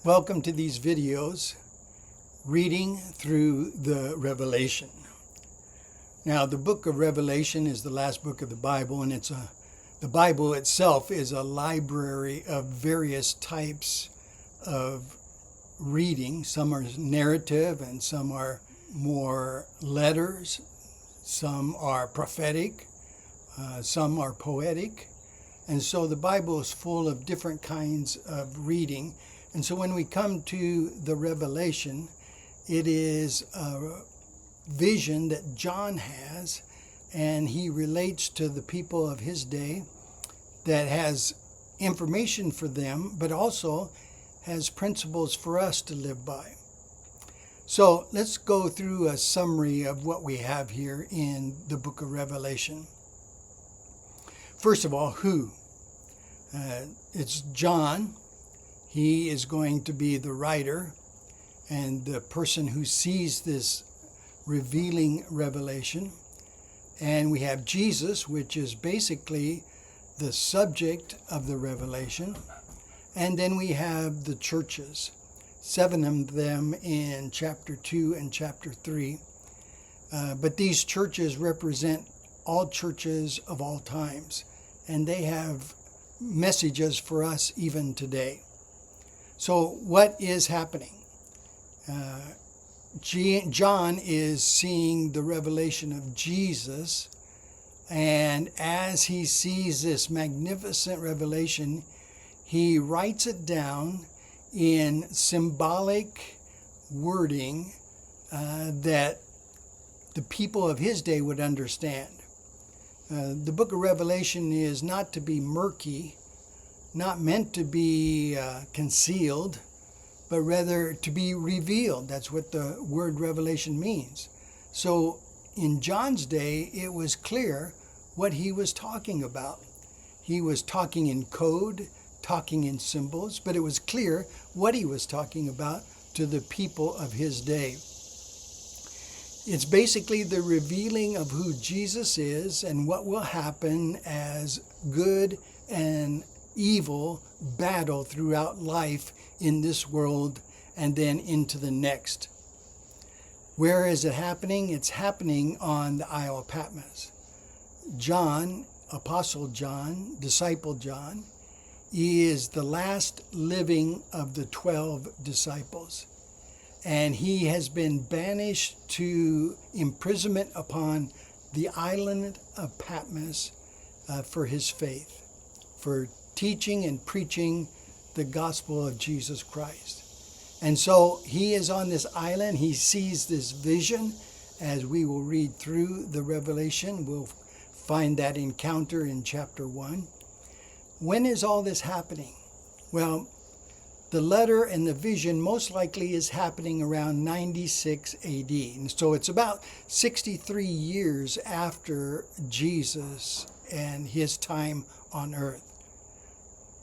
Welcome to these videos, reading through the Revelation. Now, the book of Revelation is the last book of the Bible, and the Bible itself is a library of various types of reading. Some are narrative, and some are more letters. Some are prophetic, some are poetic. And so the Bible is full of different kinds of reading. And so when we come to the Revelation, it is a vision that John has, and he relates to the people of his day that has information for them, but also has principles for us to live by. So let's go through a summary of what we have here in the book of Revelation. First of all, who? It's John. He is going to be the writer and the person who sees this revealing revelation. And we have Jesus, which is basically the subject of the revelation. And then we have the churches, 7 of them in chapter 2 and chapter 3. But these churches represent all churches of all times, and they have messages for us even today. So what is happening? John is seeing the revelation of Jesus, and as he sees this magnificent revelation, he writes it down in symbolic wording that the people of his day would understand. The book of Revelation is not to be murky, not meant to be concealed, but rather to be revealed. That's what the word revelation means. So in John's day, it was clear what he was talking about. He was talking in code, talking in symbols, but it was clear what he was talking about to the people of his day. It's basically the revealing of who Jesus is and what will happen as good and evil battle throughout life in this world and then into the next. Where is it happening? It's happening on the Isle of Patmos. John, Apostle John, Disciple John, is the last living of the 12 disciples. And he has been banished to imprisonment upon the island of Patmos for his faith, for teaching and preaching the gospel of Jesus Christ. And so he is on this island. He sees this vision. As we will read through the Revelation, we'll find that encounter in chapter 1. When is all this happening? Well, the letter and the vision most likely is happening around 96 AD. And so it's about 63 years after Jesus and his time on earth.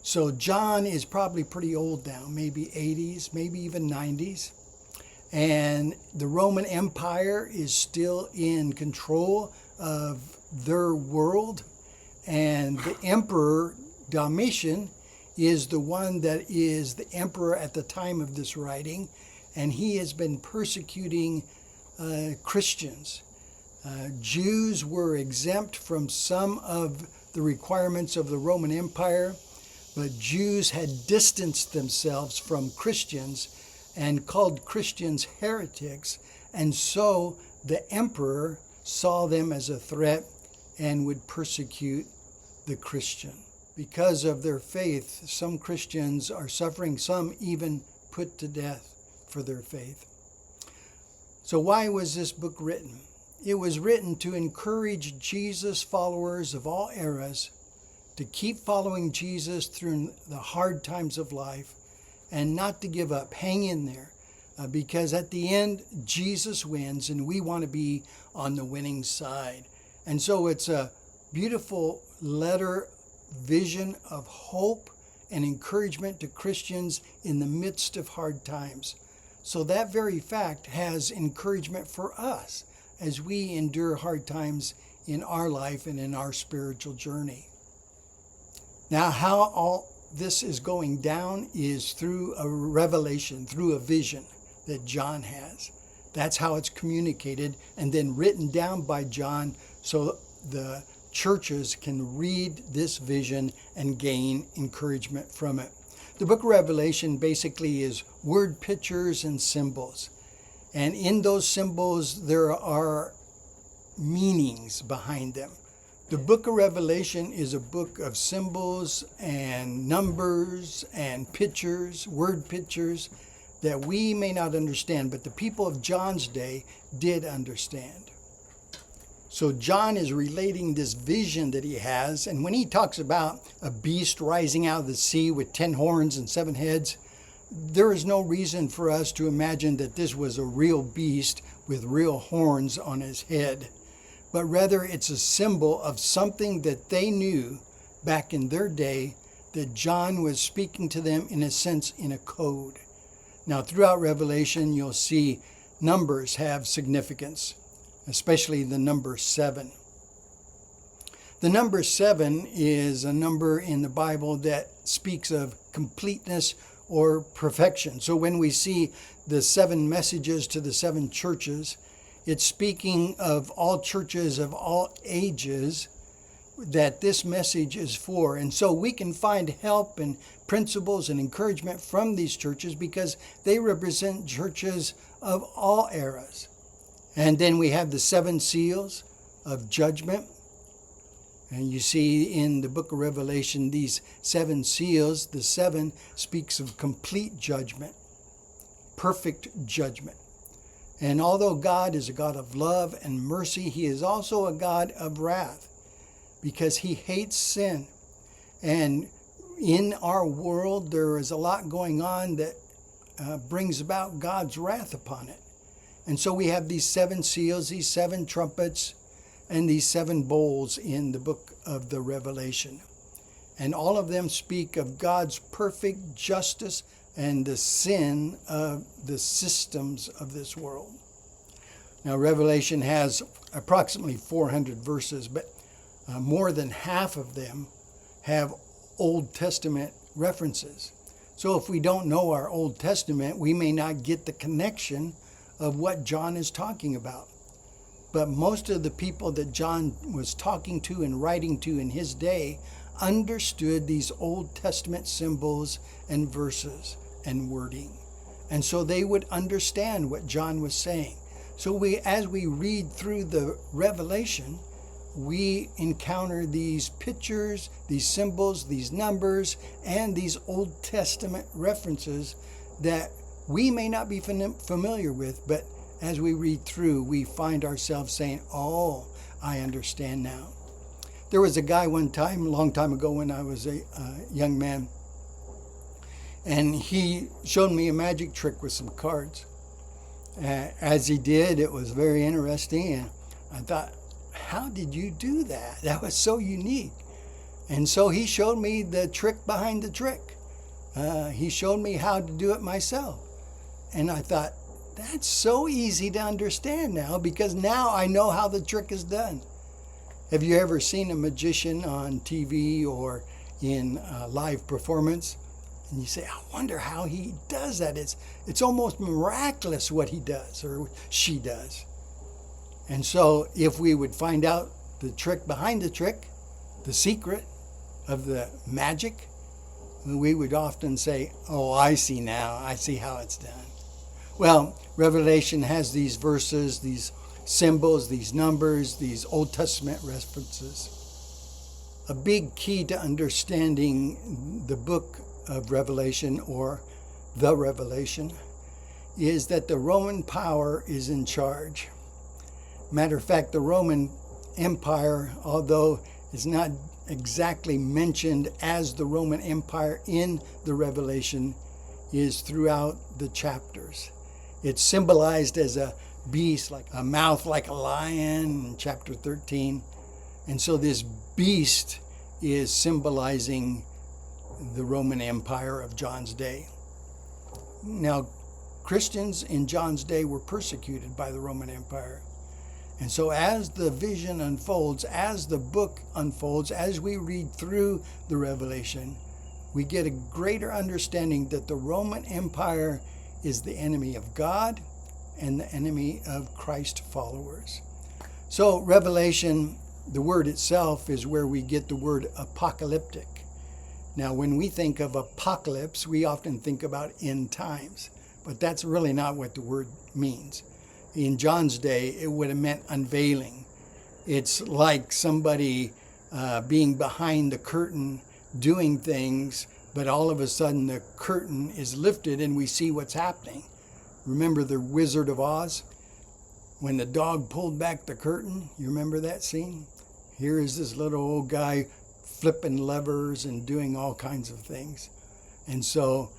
So John is probably pretty old now, maybe 80s, maybe even 90s. And the Roman Empire is still in control of their world. And the Emperor Domitian is the one that is the emperor at the time of this writing. And he has been persecuting Christians. Jews were exempt from some of the requirements of the Roman Empire, but Jews had distanced themselves from Christians and called Christians heretics, and so the emperor saw them as a threat and would persecute the Christian. Because of their faith, some Christians are suffering, some even put to death for their faith. So why was this book written? It was written to encourage Jesus followers of all eras to keep following Jesus through the hard times of life and not to give up. Hang in there, because at the end, Jesus wins, and we want to be on the winning side. And so it's a beautiful letter, vision of hope and encouragement to Christians in the midst of hard times. So that very fact has encouragement for us as we endure hard times in our life and in our spiritual journey. Now, how this is going down is through a revelation, through a vision that John has. That's how it's communicated and then written down by John so the churches can read this vision and gain encouragement from it. The book of Revelation basically is word pictures and symbols. And in those symbols, there are meanings behind them. The book of Revelation is a book of symbols and numbers and pictures, word pictures, that we may not understand, but the people of John's day did understand. So John is relating this vision that he has, and when he talks about a beast rising out of the sea with 10 horns and 7 heads, there is no reason for us to imagine that this was a real beast with real horns on his head, but rather it's a symbol of something that they knew back in their day, that John was speaking to them in a sense in a code. Now, throughout Revelation, you'll see numbers have significance, especially the number 7. The number 7 is a number in the Bible that speaks of completeness or perfection. So when we see the 7 messages to the 7 churches, it's speaking of all churches of all ages that this message is for. And so we can find help and principles and encouragement from these churches because they represent churches of all eras. And then we have the 7 seals of judgment. And you see in the book of Revelation, these 7 seals, the 7 speaks of complete judgment, perfect judgment. And although God is a God of love and mercy, he is also a God of wrath because he hates sin. And in our world, there is a lot going on that brings about God's wrath upon it. And so we have these 7 seals, these 7 trumpets, and these 7 bowls in the book of the Revelation. And all of them speak of God's perfect justice and the sin of the systems of this world. Now, Revelation has approximately 400 verses, but more than half of them have Old Testament references. So if we don't know our Old Testament, we may not get the connection of what John is talking about. But most of the people that John was talking to and writing to in his day understood these Old Testament symbols and verses and wording. And so they would understand what John was saying. So as we read through the Revelation, we encounter these pictures, these symbols, these numbers, and these Old Testament references that we may not be familiar with, but as we read through, we find ourselves saying, oh, I understand now. There was a guy one time, a long time ago when I was a young man, and he showed me a magic trick with some cards. As he did, it was very interesting, and I thought, how did you do that? That was so unique. And so he showed me the trick behind the trick. He showed me how to do it myself. And I thought, that's so easy to understand now, because now I know how the trick is done. Have you ever seen a magician on TV or in live performance? And you say, I wonder how he does that. It's almost miraculous what he does or she does. And so if we would find out the trick behind the trick, the secret of the magic, we would often say, oh, I see now. I see how it's done. Well, Revelation has these verses, these symbols, these numbers, these Old Testament references. A big key to understanding the book of Revelation or the Revelation is that the Roman power is in charge. Matter of fact, the Roman Empire, although it's not exactly mentioned as the Roman Empire in the Revelation, is throughout the chapters. It's symbolized as a beast, like a mouth like a lion in chapter 13. And so this beast is symbolizing the Roman Empire of John's day. Now, Christians in John's day were persecuted by the Roman Empire. And so as the vision unfolds, as the book unfolds, as we read through the Revelation, we get a greater understanding that the Roman Empire is the enemy of God and the enemy of Christ followers. So Revelation, the word itself, is where we get the word apocalyptic. Now, when we think of apocalypse, we often think about end times, but that's really not what the word means. In John's day, it would have meant unveiling. It's like somebody being behind the curtain doing things, but all of a sudden the curtain is lifted and we see what's happening. Remember the Wizard of Oz? When the dog pulled back the curtain, you remember that scene? Here is this little old guy flipping levers and doing all kinds of things. And so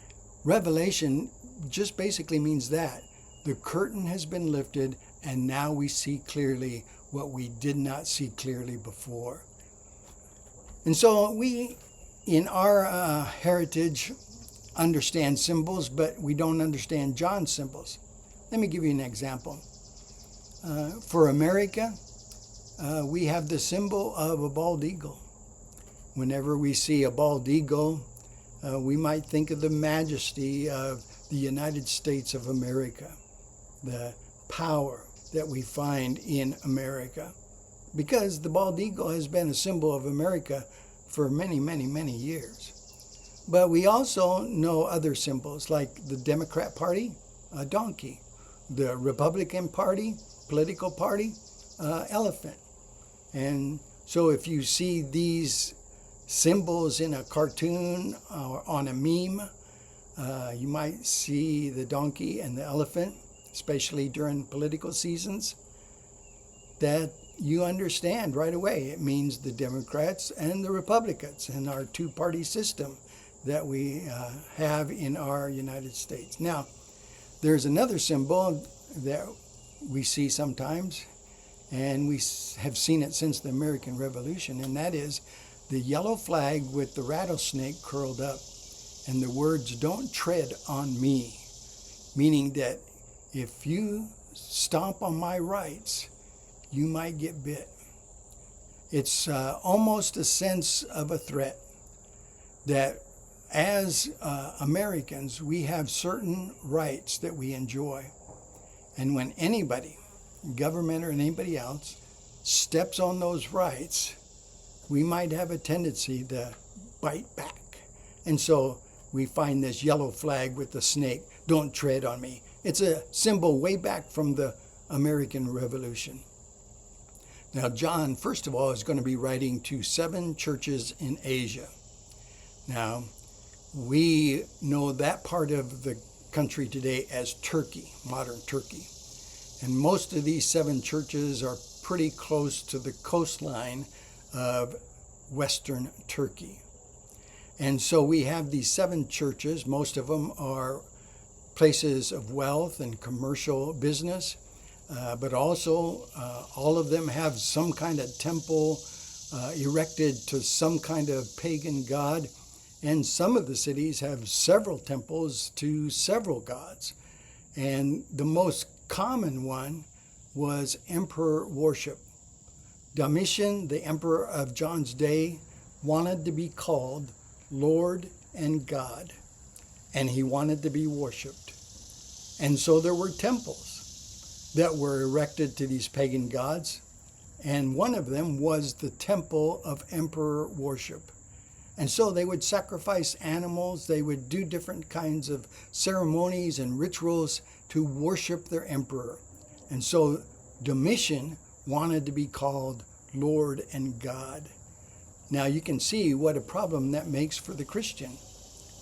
Revelation just basically means that. The curtain has been lifted and now we see clearly what we did not see clearly before. And so we, in our heritage, understand symbols, but we don't understand John's symbols. Let me give you an example. For America, we have the symbol of a bald eagle. Whenever we see a bald eagle, we might think of the majesty of the United States of America, the power that we find in America, because the bald eagle has been a symbol of America for many, many, many years. But we also know other symbols, like the Democrat Party, a donkey, the Republican Party, political party, elephant. And so if you see these symbols in a cartoon or on a meme, you might see the donkey and the elephant, especially during political seasons, that you understand right away. It means the Democrats and the Republicans in our two-party system that we have in our United States. Now, there's another symbol that we see sometimes, and we have seen it since the American Revolution, and that is the yellow flag with the rattlesnake curled up and the words, "Don't tread on me," meaning that if you stomp on my rights, you might get bit. It's almost a sense of a threat that as Americans, we have certain rights that we enjoy. And when anybody, government or anybody else, steps on those rights, we might have a tendency to bite back. And so we find this yellow flag with the snake, "Don't tread on me." It's a symbol way back from the American Revolution. Now, John, first of all, is going to be writing to 7 churches in Asia. Now, we know that part of the country today as Turkey, modern Turkey. And most of these 7 churches are pretty close to the coastline of Western Turkey. And so we have these 7 churches. Most of them are places of wealth and commercial business, but also all of them have some kind of temple erected to some kind of pagan god. And some of the cities have several temples to several gods. And the most common one was emperor worship. Domitian, the emperor of John's day, wanted to be called Lord and God, and he wanted to be worshipped. And so there were temples that were erected to these pagan gods, and one of them was the temple of emperor worship. And so they would sacrifice animals, they would do different kinds of ceremonies and rituals to worship their emperor. And so Domitian wanted to be called Lord and God. Now you can see what a problem that makes for the Christian.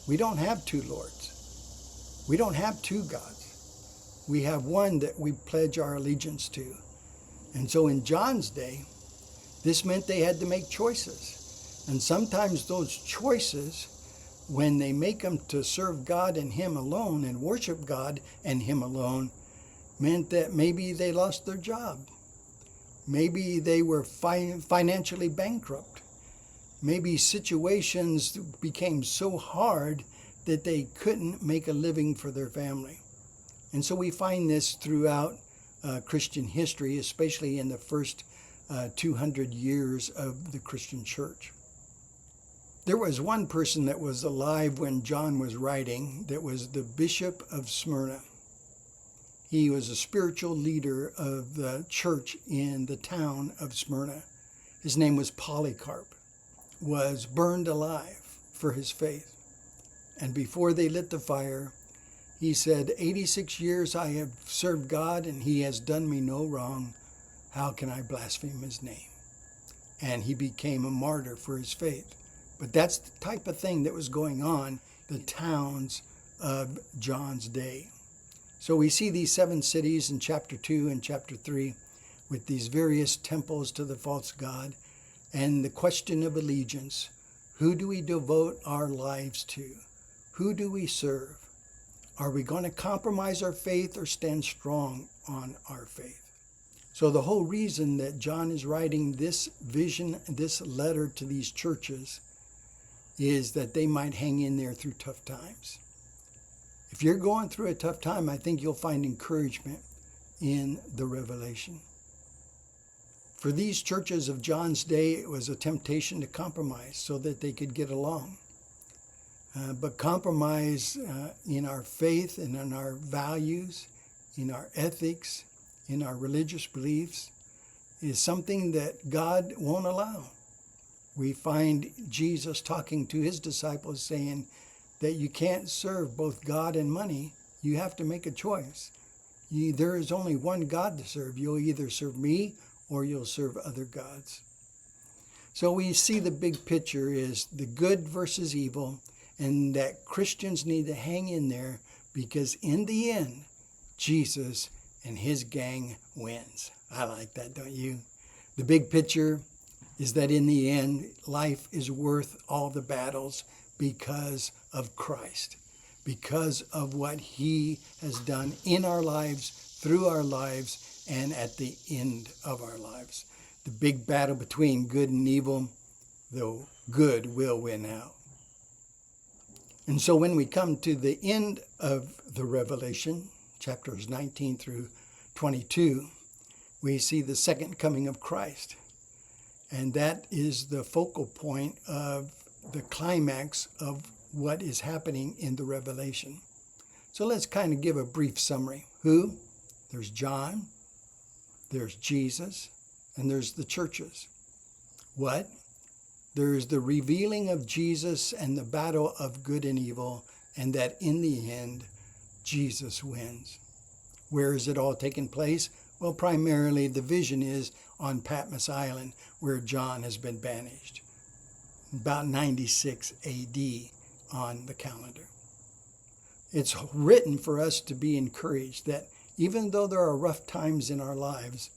We don't have 2 lords. We don't have 2 gods. We have one that we pledge our allegiance to. And so in John's day, this meant they had to make choices. And sometimes those choices, when they make them to serve God and Him alone and worship God and Him alone, meant that maybe they lost their job. Maybe they were financially bankrupt. Maybe situations became so hard that they couldn't make a living for their family. And so we find this throughout Christian history, especially in the first 200 years of the Christian church. There was one person that was alive when John was writing, that was the Bishop of Smyrna. He was a spiritual leader of the church in the town of Smyrna. His name was Polycarp, was burned alive for his faith. And before they lit the fire, he said, 86 years I have served God and he has done me no wrong. How can I blaspheme his name? And he became a martyr for his faith. But that's the type of thing that was going on in the towns of John's day. So we see these 7 cities in chapter 2 and chapter 3 with these various temples to the false god and the question of allegiance. Who do we devote our lives to? Who do we serve? Are we going to compromise our faith or stand strong on our faith? So the whole reason that John is writing this vision, this letter to these churches, is that they might hang in there through tough times. If you're going through a tough time, I think you'll find encouragement in the Revelation. For these churches of John's day, it was a temptation to compromise so that they could get along. But compromise in our faith and in our values, in our ethics, in our religious beliefs is something that God won't allow. We find Jesus talking to his disciples saying that you can't serve both God and money. You have to make a choice. There is only one God to serve. You'll either serve me or you'll serve other gods. So we see the big picture is the good versus evil, and that Christians need to hang in there because in the end, Jesus and his gang wins. I like that, don't you? The big picture is that in the end, life is worth all the battles because of Christ, because of what he has done in our lives, through our lives, and at the end of our lives. The big battle between good and evil, though good will win out. And so when we come to the end of the Revelation, chapters 19 through 22, we see the second coming of Christ. And that is the focal point of the climax of what is happening in the Revelation. So let's kind of give a brief summary. Who? There's John, there's Jesus, and there's the churches. What? There's the revealing of Jesus and the battle of good and evil, and that in the end, Jesus wins. Where is it all taking place? Well, primarily the vision is on Patmos Island, where John has been banished. About 96 AD on the calendar. It's written for us to be encouraged that even though there are rough times in our lives,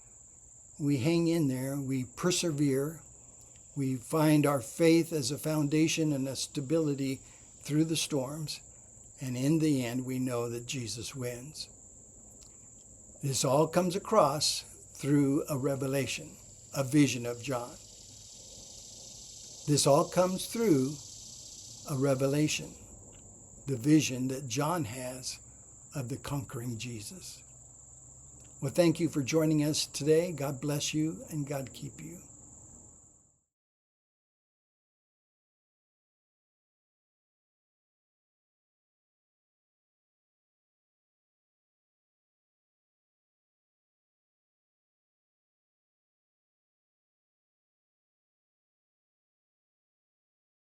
we hang in there, we persevere, we find our faith as a foundation and a stability through the storms, and in the end we know that Jesus wins. This all comes across through a revelation, a vision of John. This all comes through a revelation, the vision that John has of the conquering Jesus. Well, thank you for joining us today. God bless you and God keep you.